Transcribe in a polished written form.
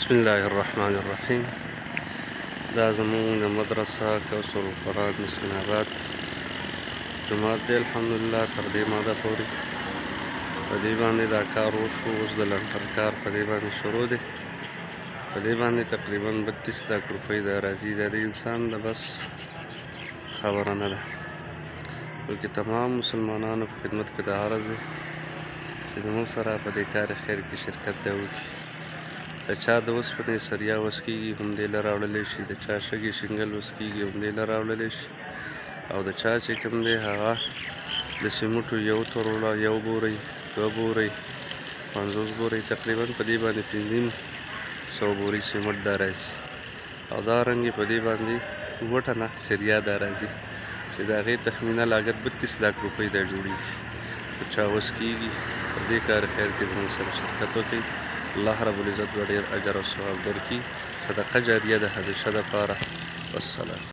بسم الله الرحمن الرحیم. دا زمونږ د مدرسه کوثر القرآن مسکین آباد جومات دی. الحمدلله تر دې ماده پورې په دې باندې دا کار وشو. اوس د لنټر کار په دې باندې شروع دی. په دې باندې تقریبا 32 لک روپۍ دا راځي. دا د انسان د بس خبره نه ده، بلکې تمام مسلمانانو په خدمت کې دا عرض دی چې زموږ سره په دې کار خیر کې شرکت دی وکړي. د چا د اوسپنې سریا وس کېږي همدې له راوړلی شي، د چا شګې شینګل وس کېږي همدې له راوړلی شي، او د چا چې کوم دی هغه د سیمټو یو تروړه، یو بورۍ، دوه بورۍ، 50 بورۍ، تقریبا په دې باندې 500 بورۍ سیمټ دا راځي. او دا رنګې په دې باندې 2 ټنه سریا دا راځي چې د هغې تخمینه لاګت 32 لک روپۍ دا جوړېږي. په چا وس کېږي په دې کار خیر کې زموږ سره شرکت وکړئ. الله رب العزت به ډېر اجر او ثواب درکړي. صدقه جاریه ده همیشه دپاره. والسلام.